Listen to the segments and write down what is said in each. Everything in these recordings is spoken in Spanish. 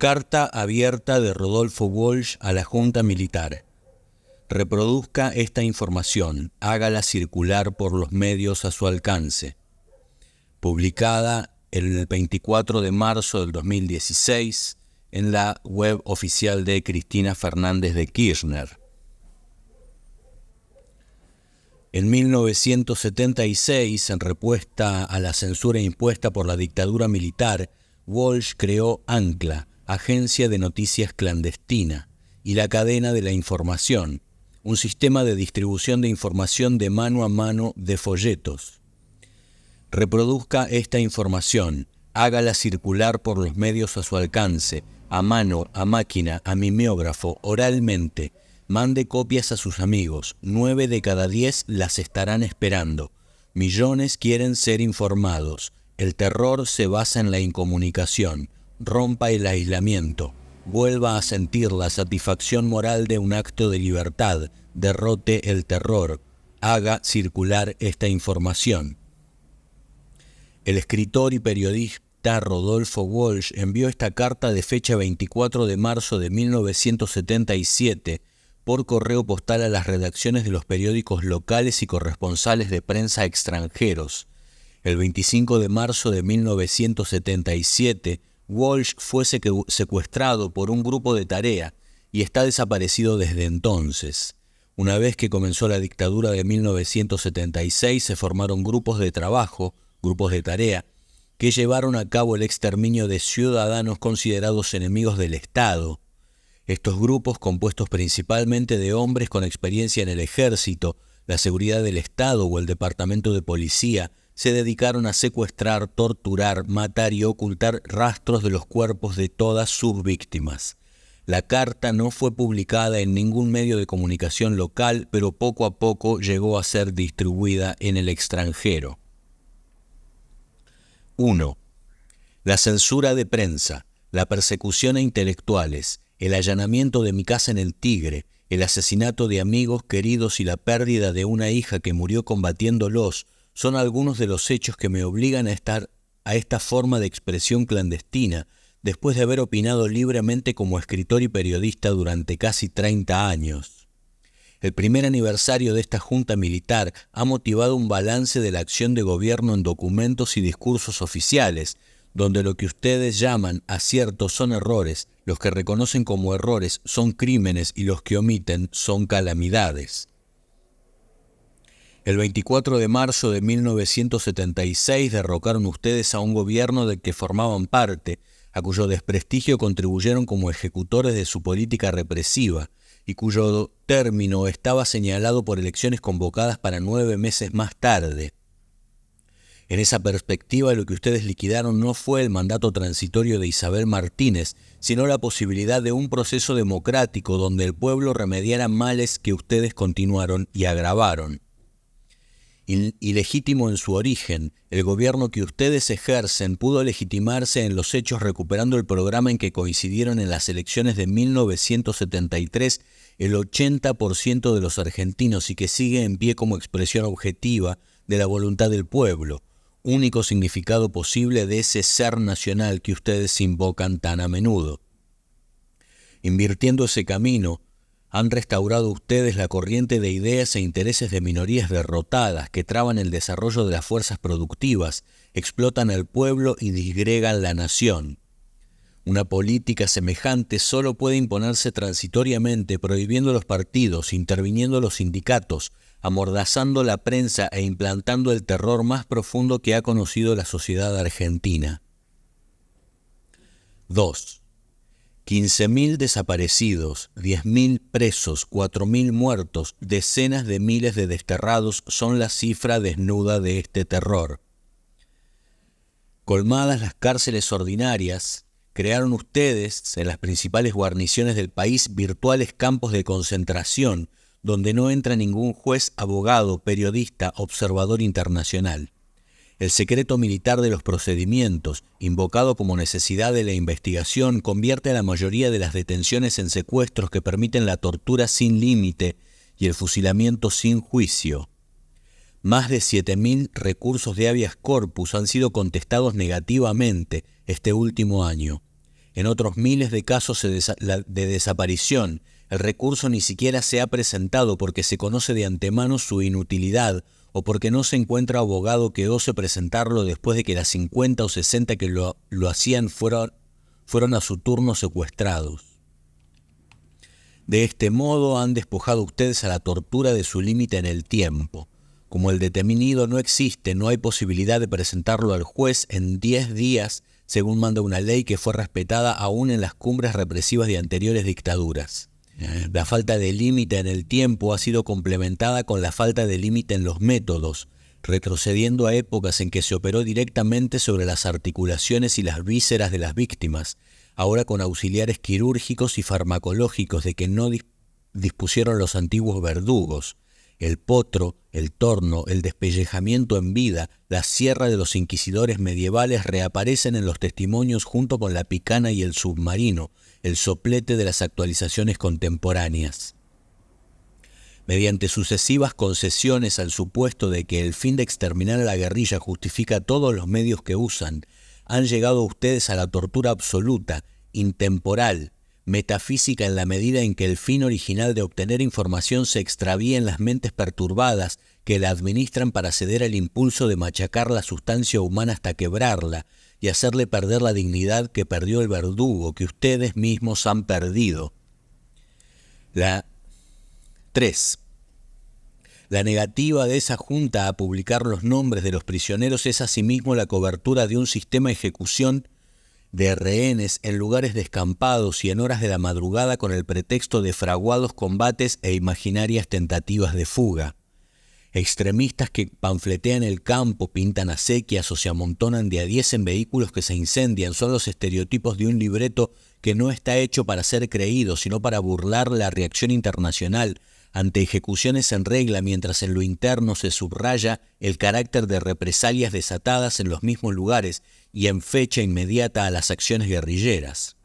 Carta abierta de Rodolfo Walsh a la Junta Militar. Reproduzca esta información, hágala circular por los medios a su alcance. Publicada el 24 de marzo del 2016 en la web oficial de Cristina Fernández de Kirchner. En 1976, en respuesta a la censura impuesta por la dictadura militar, Walsh creó Ancla, Agencia de Noticias Clandestina, y la Cadena de la Información, un sistema de distribución de información de mano a mano de folletos. Reproduzca esta información, hágala circular por los medios a su alcance, a mano, a máquina, a mimeógrafo, oralmente. Mande copias a sus amigos, 9 de cada 10 las estarán esperando. Millones quieren ser informados. El terror se basa en la incomunicación. Rompa el aislamiento. Vuelva a sentir la satisfacción moral de un acto de libertad. Derrote el terror. Haga circular esta información. El escritor y periodista Rodolfo Walsh envió esta carta de fecha 24 de marzo de 1977 por correo postal a las redacciones de los periódicos locales y corresponsales de prensa extranjeros. El 25 de marzo de 1977, Walsh fue secuestrado por un grupo de tarea y está desaparecido desde entonces. Una vez que comenzó la dictadura de 1976, se formaron grupos de trabajo, grupos de tarea, que llevaron a cabo el exterminio de ciudadanos considerados enemigos del Estado. Estos grupos, compuestos principalmente de hombres con experiencia en el ejército, la seguridad del Estado o el departamento de policía, se dedicaron a secuestrar, torturar, matar y ocultar rastros de los cuerpos de todas sus víctimas. La carta no fue publicada en ningún medio de comunicación local, pero poco a poco llegó a ser distribuida en el extranjero. 1. La censura de prensa, la persecución a intelectuales, el allanamiento de mi casa en el Tigre, el asesinato de amigos queridos y la pérdida de una hija que murió combatiéndolos son algunos de los hechos que me obligan a esta forma de expresión clandestina, después de haber opinado libremente como escritor y periodista durante casi 30 años. El primer aniversario de esta junta militar ha motivado un balance de la acción de gobierno en documentos y discursos oficiales, donde lo que ustedes llaman aciertos son errores, los que reconocen como errores son crímenes y los que omiten son calamidades. El 24 de marzo de 1976 derrocaron ustedes a un gobierno del que formaban parte, a cuyo desprestigio contribuyeron como ejecutores de su política represiva, y cuyo término estaba señalado por elecciones convocadas para 9 meses más tarde. En esa perspectiva, lo que ustedes liquidaron no fue el mandato transitorio de Isabel Martínez, sino la posibilidad de un proceso democrático donde el pueblo remediara males que ustedes continuaron y agravaron. Ilegítimo en su origen, el gobierno que ustedes ejercen pudo legitimarse en los hechos recuperando el programa en que coincidieron en las elecciones de 1973 el 80% de los argentinos y que sigue en pie como expresión objetiva de la voluntad del pueblo, único significado posible de ese ser nacional que ustedes invocan tan a menudo. Invirtiendo ese camino, han restaurado ustedes la corriente de ideas e intereses de minorías derrotadas que traban el desarrollo de las fuerzas productivas, explotan al pueblo y disgregan la nación. Una política semejante solo puede imponerse transitoriamente prohibiendo los partidos, interviniendo los sindicatos, amordazando la prensa e implantando el terror más profundo que ha conocido la sociedad argentina. 2. 15.000 desaparecidos, 10.000 presos, 4.000 muertos, decenas de miles de desterrados son la cifra desnuda de este terror. Colmadas las cárceles ordinarias, crearon ustedes en las principales guarniciones del país virtuales campos de concentración donde no entra ningún juez, abogado, periodista, observador internacional. El secreto militar de los procedimientos, invocado como necesidad de la investigación, convierte a la mayoría de las detenciones en secuestros que permiten la tortura sin límite y el fusilamiento sin juicio. Más de 7.000 recursos de habeas corpus han sido contestados negativamente este último año. En otros miles de casos de desaparición, el recurso ni siquiera se ha presentado porque se conoce de antemano su inutilidad o porque no se encuentra abogado que ose presentarlo después de que las 50 o 60 que lo hacían fueron a su turno secuestrados. De este modo han despojado ustedes a la tortura de su límite en el tiempo. Como el detenido no existe, no hay posibilidad de presentarlo al juez en 10 días, según manda una ley que fue respetada aún en las cumbres represivas de anteriores dictaduras. La falta de límite en el tiempo ha sido complementada con la falta de límite en los métodos, retrocediendo a épocas en que se operó directamente sobre las articulaciones y las vísceras de las víctimas, ahora con auxiliares quirúrgicos y farmacológicos de que no dispusieron los antiguos verdugos. El potro, el torno, el despellejamiento en vida, la sierra de los inquisidores medievales reaparecen en los testimonios junto con la picana y el submarino, el soplete de las actualizaciones contemporáneas. Mediante sucesivas concesiones al supuesto de que el fin de exterminar a la guerrilla justifica todos los medios que usan, han llegado ustedes a la tortura absoluta, intemporal, metafísica en la medida en que el fin original de obtener información se extravía en las mentes perturbadas que la administran para ceder al impulso de machacar la sustancia humana hasta quebrarla y hacerle perder la dignidad que perdió el verdugo, que ustedes mismos han perdido. 3. La negativa de esa junta a publicar los nombres de los prisioneros es asimismo la cobertura de un sistema de ejecución de rehenes en lugares descampados y en horas de la madrugada con el pretexto de fraguados combates e imaginarias tentativas de fuga. Extremistas que panfletean el campo, pintan acequias o se amontonan de a 10 en vehículos que se incendian son los estereotipos de un libreto que no está hecho para ser creído, sino para burlar la reacción internacional ante ejecuciones en regla, mientras en lo interno se subraya el carácter de represalias desatadas en los mismos lugares y en fecha inmediata a las acciones guerrilleras.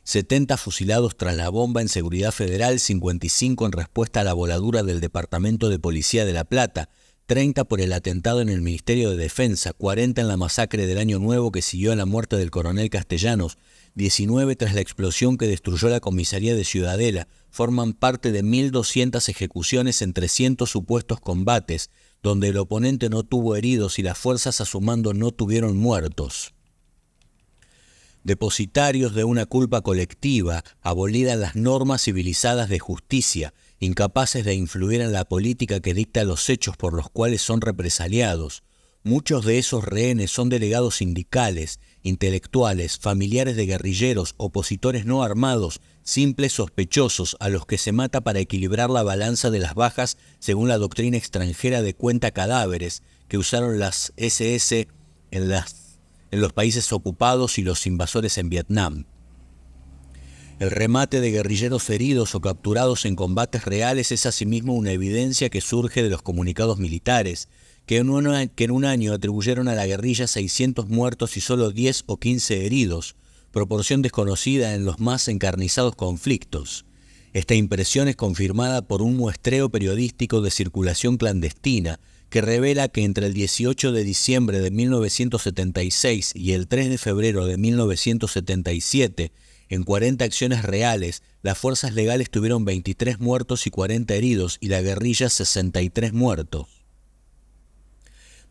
70 fusilados tras la bomba en Seguridad Federal, 55 en respuesta a la voladura del Departamento de Policía de La Plata, 30 por el atentado en el Ministerio de Defensa, 40 en la masacre del Año Nuevo que siguió a la muerte del coronel Castellanos, 19 tras la explosión que destruyó la comisaría de Ciudadela, forman parte de 1.200 ejecuciones en 300 supuestos combates, donde el oponente no tuvo heridos y las fuerzas a su mando no tuvieron muertos. Depositarios de una culpa colectiva, abolidas las normas civilizadas de justicia, incapaces de influir en la política que dicta los hechos por los cuales son represaliados. Muchos de esos rehenes son delegados sindicales, intelectuales, familiares de guerrilleros, opositores no armados, simples sospechosos a los que se mata para equilibrar la balanza de las bajas según la doctrina extranjera de cuenta cadáveres que usaron las SS en los países ocupados y los invasores en Vietnam. El remate de guerrilleros heridos o capturados en combates reales es asimismo una evidencia que surge de los comunicados militares, que en un año atribuyeron a la guerrilla 600 muertos y solo 10 o 15 heridos, proporción desconocida en los más encarnizados conflictos. Esta impresión es confirmada por un muestreo periodístico de circulación clandestina que revela que entre el 18 de diciembre de 1976 y el 3 de febrero de 1977, en 40 acciones reales, las fuerzas legales tuvieron 23 muertos y 40 heridos y la guerrilla 63 muertos.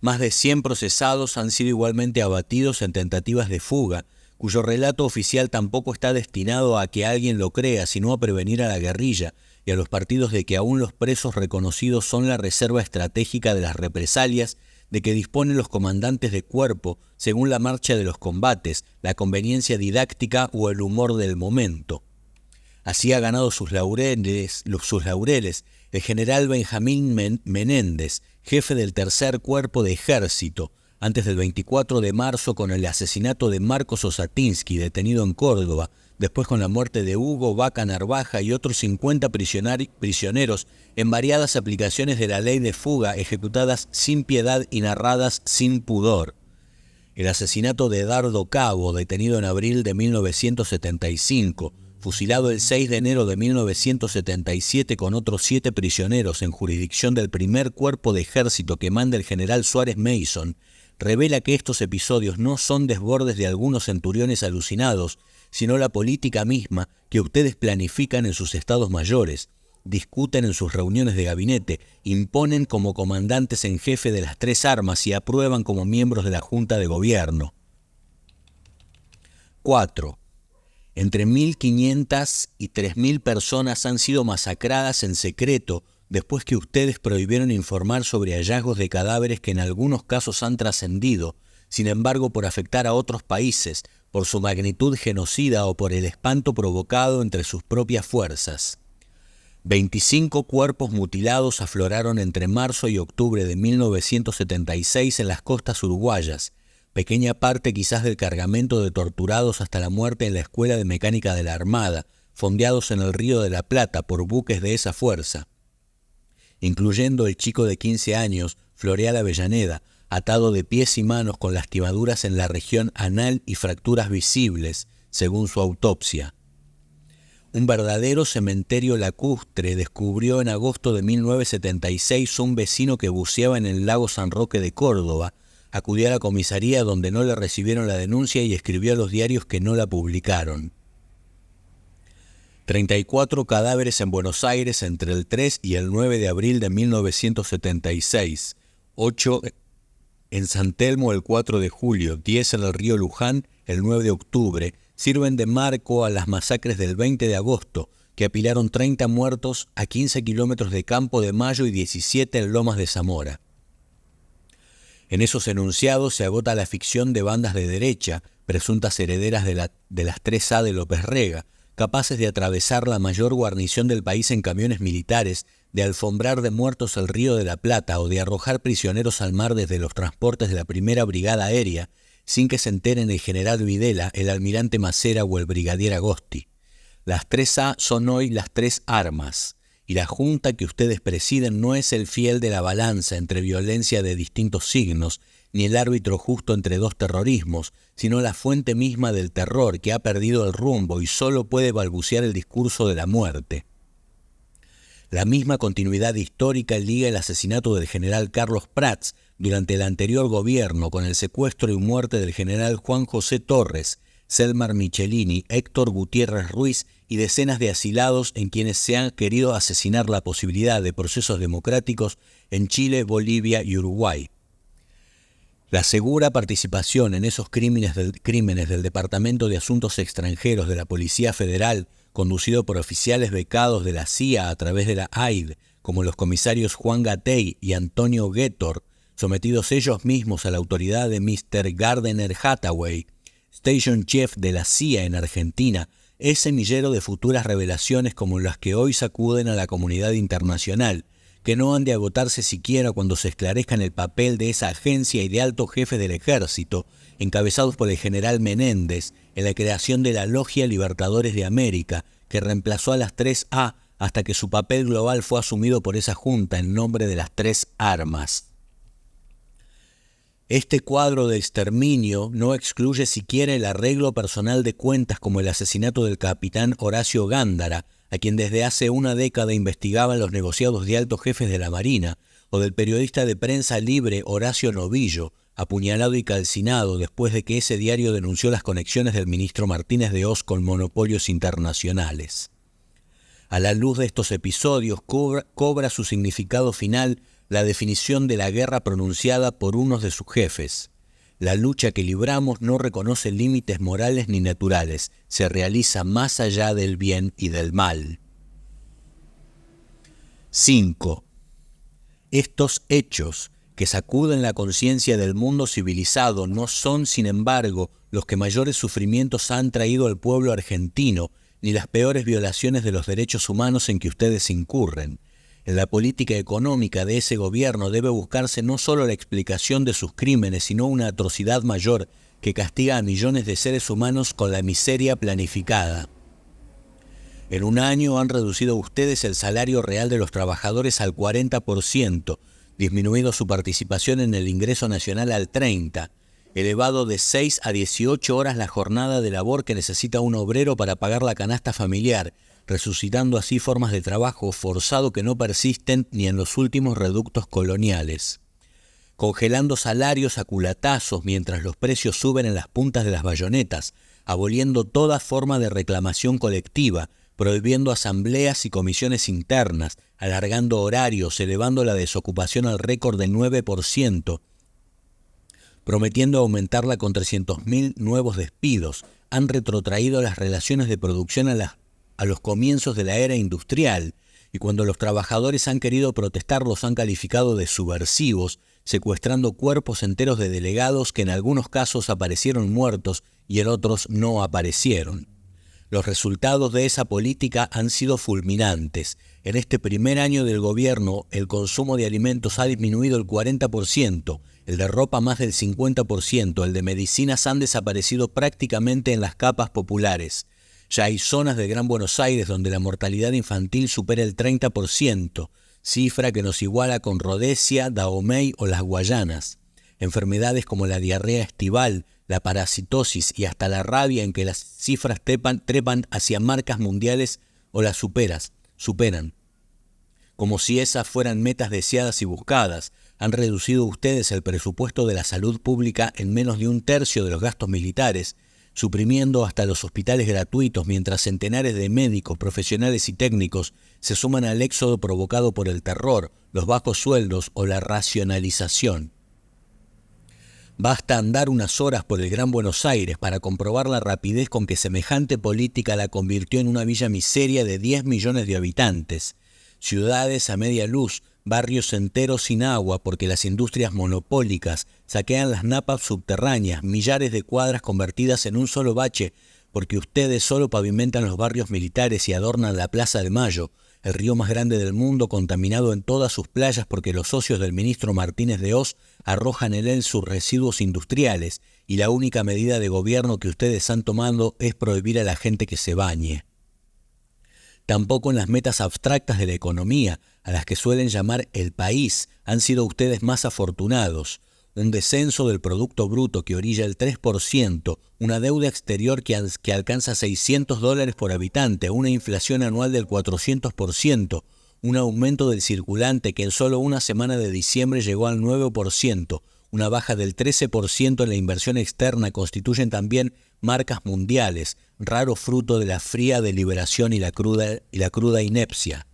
Más de 100 procesados han sido igualmente abatidos en tentativas de fuga, cuyo relato oficial tampoco está destinado a que alguien lo crea, sino a prevenir a la guerrilla y a los partidos de que aún los presos reconocidos son la reserva estratégica de las represalias de que disponen los comandantes de cuerpo según la marcha de los combates, la conveniencia didáctica o el humor del momento. Así ha ganado sus laureles el general Benjamín Menéndez, jefe del Tercer Cuerpo de Ejército, antes del 24 de marzo con el asesinato de Marcos Osatinsky, detenido en Córdoba, después con la muerte de Hugo Vaca Narvaja y otros 50 prisioneros en variadas aplicaciones de la ley de fuga ejecutadas sin piedad y narradas sin pudor. El asesinato de Dardo Cabo, detenido en abril de 1975, fusilado el 6 de enero de 1977 con otros 7 prisioneros en jurisdicción del primer cuerpo de ejército que manda el general Suárez Mason, revela que estos episodios no son desbordes de algunos centuriones alucinados, sino la política misma que ustedes planifican en sus estados mayores, discuten en sus reuniones de gabinete, imponen como comandantes en jefe de las tres armas y aprueban como miembros de la Junta de Gobierno. 4. Entre 1.500 y 3.000 personas han sido masacradas en secreto después que ustedes prohibieron informar sobre hallazgos de cadáveres que en algunos casos han trascendido, sin embargo por afectar a otros países, por su magnitud genocida o por el espanto provocado entre sus propias fuerzas. 25 cuerpos mutilados afloraron entre marzo y octubre de 1976 en las costas uruguayas, pequeña parte quizás del cargamento de torturados hasta la muerte en la Escuela de Mecánica de la Armada, fondeados en el Río de la Plata por buques de esa fuerza, incluyendo el chico de 15 años, Floreal Avellaneda, atado de pies y manos con lastimaduras en la región anal y fracturas visibles, según su autopsia. Un verdadero cementerio lacustre descubrió en agosto de 1976 un vecino que buceaba en el lago San Roque de Córdoba. Acudió a la comisaría donde no le recibieron la denuncia y escribió a los diarios que no la publicaron. 34 cadáveres en Buenos Aires entre el 3 y el 9 de abril de 1976, 8 en San Telmo el 4 de julio, 10 en el río Luján el 9 de octubre, sirven de marco a las masacres del 20 de agosto, que apilaron 30 muertos a 15 kilómetros de Campo de Mayo y 17 en Lomas de Zamora. En esos enunciados se agota la ficción de bandas de derecha, presuntas herederas de las 3A de López Rega, capaces de atravesar la mayor guarnición del país en camiones militares, de alfombrar de muertos el Río de la Plata o de arrojar prisioneros al mar desde los transportes de la Primera Brigada Aérea, sin que se enteren el general Videla, el almirante Macera o el brigadier Agosti. Las 3A son hoy las 3 armas, y la junta que ustedes presiden no es el fiel de la balanza entre violencia de distintos signos, ni el árbitro justo entre dos terrorismos, sino la fuente misma del terror que ha perdido el rumbo y solo puede balbucear el discurso de la muerte. La misma continuidad histórica liga el asesinato del general Carlos Prats durante el anterior gobierno con el secuestro y muerte del general Juan José Torres, Selmar Michelini, Héctor Gutiérrez Ruiz y decenas de asilados en quienes se han querido asesinar la posibilidad de procesos democráticos en Chile, Bolivia y Uruguay. La segura participación en esos crímenes del Departamento de Asuntos Extranjeros de la Policía Federal, conducido por oficiales becados de la CIA a través de la AID, como los comisarios Juan Gatey y Antonio Guettor, sometidos ellos mismos a la autoridad de Mr. Gardner Hathaway, Station Chief de la CIA en Argentina, es semillero de futuras revelaciones como las que hoy sacuden a la comunidad internacional, que no han de agotarse siquiera cuando se esclarezcan el papel de esa agencia y de altos jefes del ejército, encabezados por el general Menéndez, en la creación de la Logia Libertadores de América, que reemplazó a las 3A hasta que su papel global fue asumido por esa junta en nombre de las 3 armas. Este cuadro de exterminio no excluye siquiera el arreglo personal de cuentas como el asesinato del capitán Horacio Gándara, a quien desde hace una década investigaban los negociados de altos jefes de la Marina, o del periodista de Prensa Libre Horacio Novillo, apuñalado y calcinado después de que ese diario denunció las conexiones del ministro Martínez de Hoz con monopolios internacionales. A la luz de estos episodios cobra su significado final la definición de la guerra pronunciada por unos de sus jefes. La lucha que libramos no reconoce límites morales ni naturales, se realiza más allá del bien y del mal. 5. Estos hechos que sacuden la conciencia del mundo civilizado no son, sin embargo, los que mayores sufrimientos han traído al pueblo argentino, ni las peores violaciones de los derechos humanos en que ustedes incurren. En la política económica de ese gobierno debe buscarse no solo la explicación de sus crímenes, sino una atrocidad mayor que castiga a millones de seres humanos con la miseria planificada. En un año han reducido ustedes el salario real de los trabajadores al 40%, disminuido su participación en el ingreso nacional al 30%, elevado de 6 a 18 horas la jornada de labor que necesita un obrero para pagar la canasta familiar, resucitando así formas de trabajo forzado que no persisten ni en los últimos reductos coloniales. congelando salarios a culatazos mientras los precios suben en las puntas de las bayonetas, aboliendo toda forma de reclamación colectiva, prohibiendo asambleas y comisiones internas, alargando horarios, elevando la desocupación al récord del 9%, prometiendo aumentarla con 300.000 nuevos despidos, han retrotraído las relaciones de producción a los comienzos de la era industrial, y cuando los trabajadores han querido protestar los han calificado de subversivos, secuestrando cuerpos enteros de delegados que en algunos casos aparecieron muertos y en otros no aparecieron. Los resultados de esa política han sido fulminantes. En este primer año del gobierno, el consumo de alimentos ha disminuido el 40%, el de ropa más del 50%, el de medicinas han desaparecido prácticamente en las capas populares. Ya hay zonas del Gran Buenos Aires donde la mortalidad infantil supera el 30%, cifra que nos iguala con Rhodesia, Dahomey o las Guayanas. Enfermedades como la diarrea estival, la parasitosis y hasta la rabia en que las cifras trepan hacia marcas mundiales o las superan. Como si esas fueran metas deseadas y buscadas, han reducido ustedes el presupuesto de la salud pública en menos de un tercio de los gastos militares, suprimiendo hasta los hospitales gratuitos mientras centenares de médicos, profesionales y técnicos se suman al éxodo provocado por el terror, los bajos sueldos o la racionalización. Basta andar unas horas por el Gran Buenos Aires para comprobar la rapidez con que semejante política la convirtió en una villa miseria de 10 millones de habitantes. Ciudades a media luz, barrios enteros sin agua porque las industrias monopólicas saquean las napas subterráneas, millares de cuadras convertidas en un solo bache porque ustedes solo pavimentan los barrios militares y adornan la Plaza de Mayo, el río más grande del mundo contaminado en todas sus playas porque los socios del ministro Martínez de Hoz arrojan en él sus residuos industriales y la única medida de gobierno que ustedes han tomado es prohibir a la gente que se bañe. Tampoco en las metas abstractas de la economía, a las que suelen llamar el país, han sido ustedes más afortunados. Un descenso del Producto Bruto que orilla el 3%, una deuda exterior que alcanza $600 por habitante, una inflación anual del 400%, un aumento del circulante que en solo una semana de diciembre llegó al 9%, una baja del 13% en la inversión externa constituyen también marcas mundiales, raro fruto de la fría deliberación y la cruda inepcia.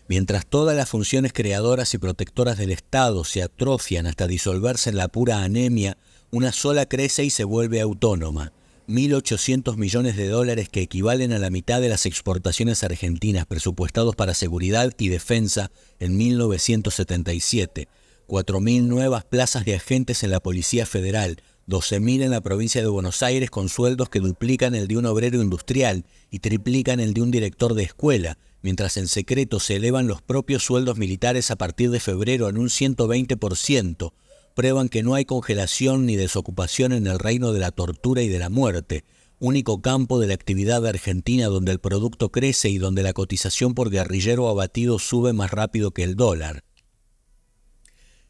Mientras todas las funciones creadoras y protectoras del Estado se atrofian hasta disolverse en la pura anemia, una sola crece y se vuelve autónoma. 1.800 millones de dólares que equivalen a la mitad de las exportaciones argentinas presupuestados para seguridad y defensa en 1977. 4.000 nuevas plazas de agentes en la Policía Federal, 12.000 en la provincia de Buenos Aires con sueldos que duplican el de un obrero industrial y triplican el de un director de escuela, mientras en secreto se elevan los propios sueldos militares a partir de febrero en un 120%, prueban que no hay congelación ni desocupación en el reino de la tortura y de la muerte, único campo de la actividad argentina donde el producto crece y donde la cotización por guerrillero abatido sube más rápido que el dólar.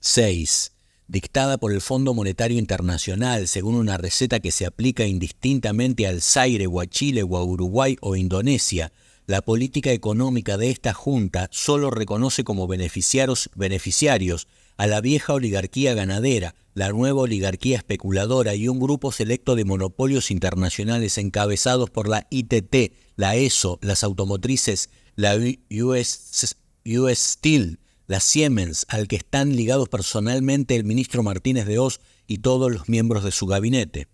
6. Dictada por el Fondo Monetario Internacional según una receta que se aplica indistintamente al Zaire o a Chile o a Uruguay o Indonesia, la política económica de esta junta solo reconoce como beneficiarios a la vieja oligarquía ganadera, la nueva oligarquía especuladora y un grupo selecto de monopolios internacionales encabezados por la ITT, la ESO, las automotrices, la US Steel, la Siemens, al que están ligados personalmente el ministro Martínez de Hoz y todos los miembros de su gabinete.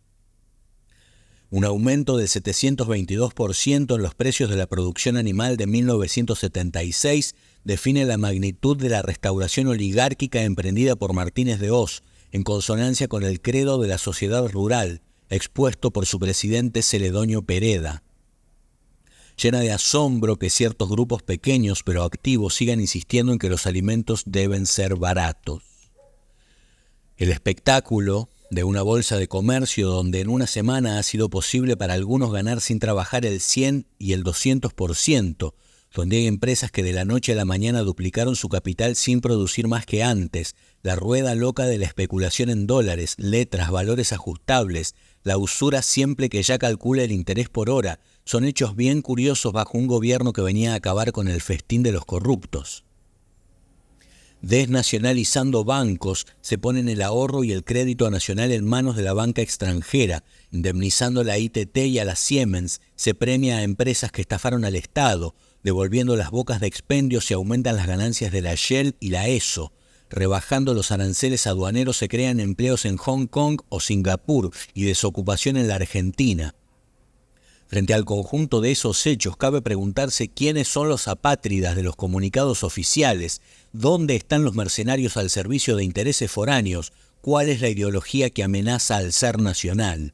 Un aumento del 722% en los precios de la producción animal de 1976 define la magnitud de la restauración oligárquica emprendida por Martínez de Hoz, en consonancia con el credo de la sociedad rural, expuesto por su presidente Celedonio Pereda. Llena de asombro que ciertos grupos pequeños pero activos sigan insistiendo en que los alimentos deben ser baratos. El espectáculo de una bolsa de comercio donde en una semana ha sido posible para algunos ganar sin trabajar el 100 y el 200%, donde hay empresas que de la noche a la mañana duplicaron su capital sin producir más que antes, la rueda loca de la especulación en dólares, letras, valores ajustables, la usura siempre que ya calcula el interés por hora, son hechos bien curiosos bajo un gobierno que venía a acabar con el festín de los corruptos. Desnacionalizando bancos, se ponen el ahorro y el crédito nacional en manos de la banca extranjera. Indemnizando a la ITT y a la Siemens, se premia a empresas que estafaron al Estado. Devolviendo las bocas de expendio, se aumentan las ganancias de la Shell y la ESO. Rebajando los aranceles aduaneros, se crean empleos en Hong Kong o Singapur y desocupación en la Argentina. Frente al conjunto de esos hechos, cabe preguntarse quiénes son los apátridas de los comunicados oficiales, dónde están los mercenarios al servicio de intereses foráneos, cuál es la ideología que amenaza al ser nacional.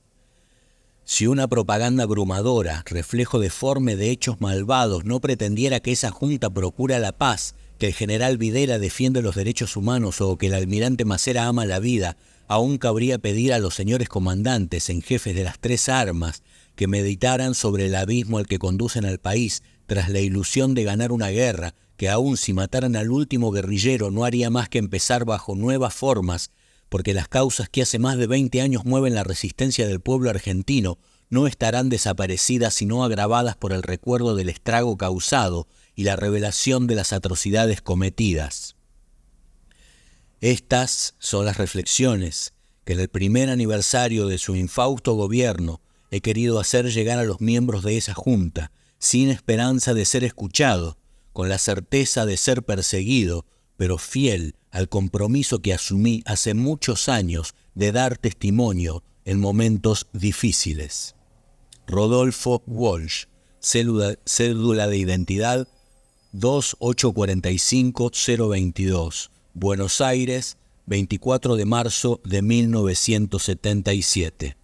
Si una propaganda abrumadora, reflejo deforme de hechos malvados, no pretendiera que esa junta procura la paz, que el general Videla defiende los derechos humanos o que el almirante Macera ama la vida, aún cabría pedir a los señores comandantes en jefes de las tres armas que meditaran sobre el abismo al que conducen al país tras la ilusión de ganar una guerra, que aun si mataran al último guerrillero no haría más que empezar bajo nuevas formas, porque las causas que hace más de 20 años mueven la resistencia del pueblo argentino no estarán desaparecidas sino agravadas por el recuerdo del estrago causado y la revelación de las atrocidades cometidas. Estas son las reflexiones que en el primer aniversario de su infausto gobierno he querido hacer llegar a los miembros de esa junta, sin esperanza de ser escuchado, con la certeza de ser perseguido, pero fiel al compromiso que asumí hace muchos años de dar testimonio en momentos difíciles. Rodolfo Walsh, cédula de identidad 2845022, Buenos Aires, 24 de marzo de 1977.